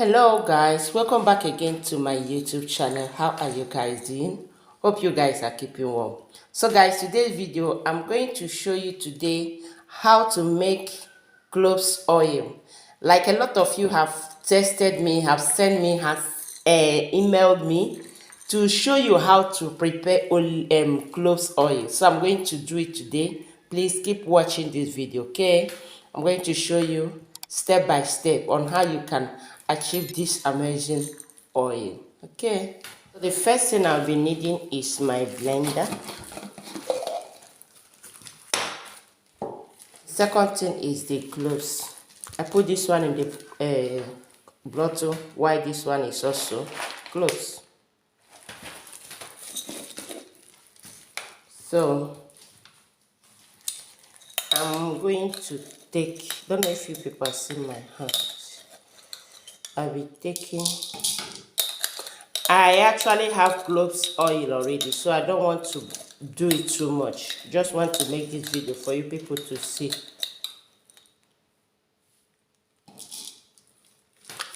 Hello guys, welcome back again to my YouTube channel. How are you guys doing? Hope you guys are keeping well. So guys, today's video I'm going to show you today how to make cloves oil. Like a lot of you have tested me, have sent me, have emailed me to show you how to prepare cloves oil. So I'm going to do it today. Please keep watching this video, okay? I'm going to show you step by step on how you can achieve this amazing oil, okay? So the first thing I'll be needing is my blender. Second thing is the cloves. I put this one in the bottle, while this one is also cloves. So I'm going to take, don't know if you people see my hands. I'll be taking, I actually have cloves oil already, so I don't want to do it too much. Just want to make this video for you people to see.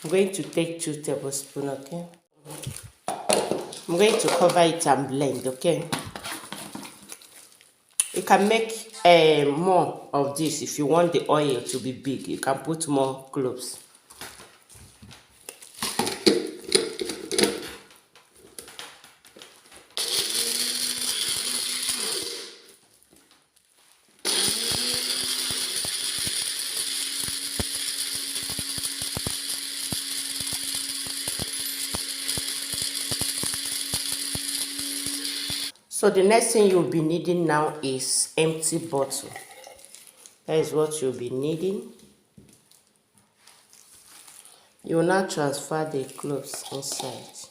I'm going to take 2 tablespoons, okay? I'm going to cover it and blend, okay? You can make more of this if you want the oil to be big. You can put more cloves. So the next thing you'll be needing now is empty bottle. That is what you'll be needing. You will now transfer the cloves inside.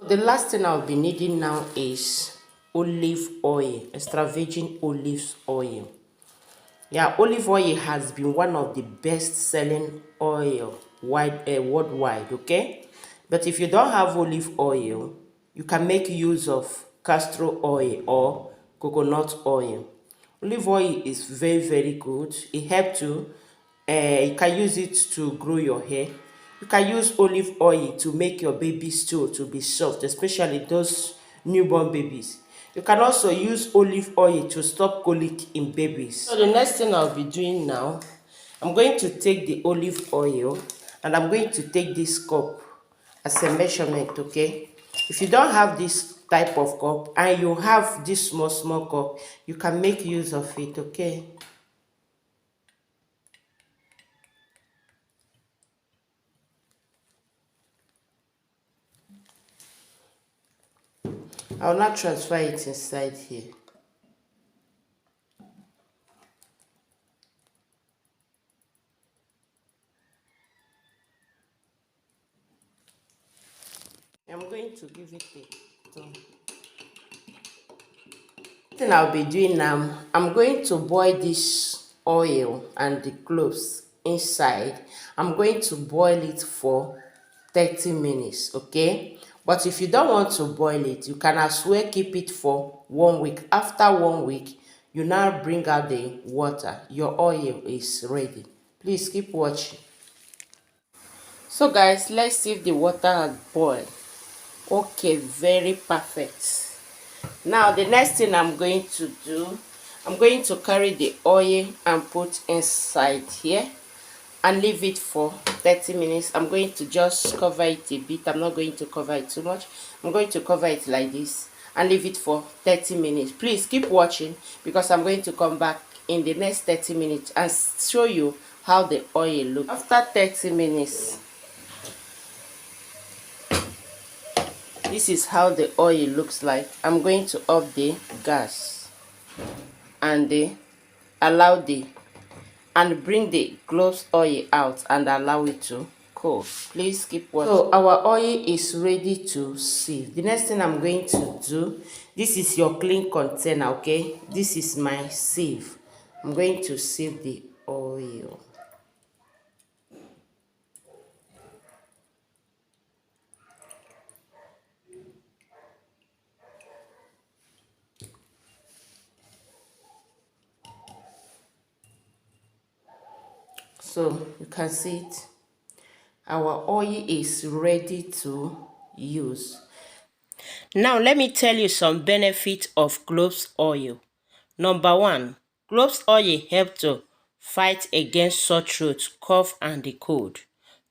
The last thing I'll be needing now is olive oil, extra virgin olive oil. Yeah, olive oil has been one of the best selling oil worldwide, okay? But if you don't have olive oil, you can make use of castor oil or coconut oil. Olive oil is very good. It helps to, you can use it to grow your hair. You can use olive oil to make your baby stool to be soft, especially those newborn babies. You can also use olive oil to stop colic in babies. So the next thing I'll be doing now, I'm going to take the olive oil and I'm going to take this cup as a measurement, okay? If you don't have this type of cup and you have this small cup, you can make use of it, okay? I'll not transfer it inside here. I'm going to give it a turn. The thing I'll be doing now, I'm going to boil this oil and the cloves inside. I'm going to boil it for 30 minutes, okay? But if you don't want to boil it, you can as well keep it for 1 week. After 1 week, you now bring out the water. Your oil is ready. Please keep watching. So guys, let's see if the water has boiled. Okay, very perfect. Now the next thing I'm going to do, I'm going to carry the oil and put inside here and leave it for 30 minutes. I'm going to just cover it a bit. I'm not going to cover it too much. I'm going to cover it like this and leave it for 30 minutes. Please keep watching because I'm going to come back in the next 30 minutes and show you how the oil looks. After 30 minutes, this is how the oil looks like. I'm going to off the gas and bring the cloves oil out and allow it to cool. Please keep watching. So our oil is ready to sieve. The next thing I'm going to do, this is your clean container, okay? This is my sieve. I'm going to sieve the oil. So you can see it. Our oil is ready to use. Now let me tell you some benefits of cloves oil. Number one, cloves oil help to fight against sore throat, cough and the cold.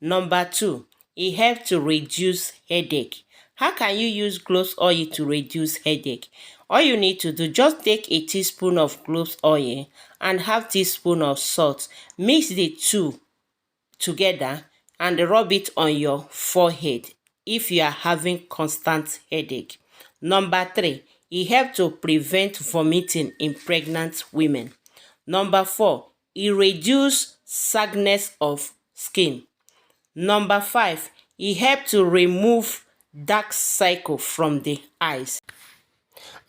Number two, it helps to reduce headache. How can you use cloves oil to reduce headache? All you need to do, just take a teaspoon of cloves oil and half teaspoon of salt. Mix the two together and rub it on your forehead if you are having constant headache. Number three, it helps to prevent vomiting in pregnant women. Number four, it reduces sagging of skin. Number five, it helps to remove dark circle from the eyes.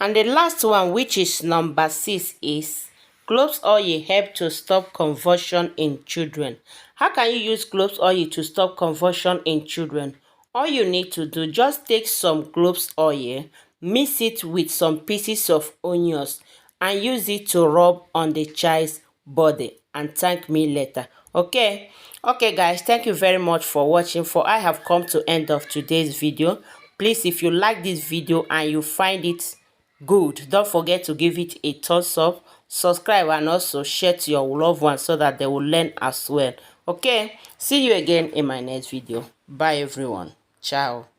And the last one, which is number 6, is cloves oil help to stop convulsion in children. How can you use cloves oil to stop convulsion in children? All you need to do, just take some cloves oil, mix it with some pieces of onions and use it to rub on the child's body and thank me later. Okay guys, thank you very much for watching. For I have come to end of today's video. Please, if you like this video and you find it good, don't forget to give it a thumbs up, subscribe and also share to your loved ones so that they will learn as well. Okay, see you again in my next video. Bye everyone. Ciao.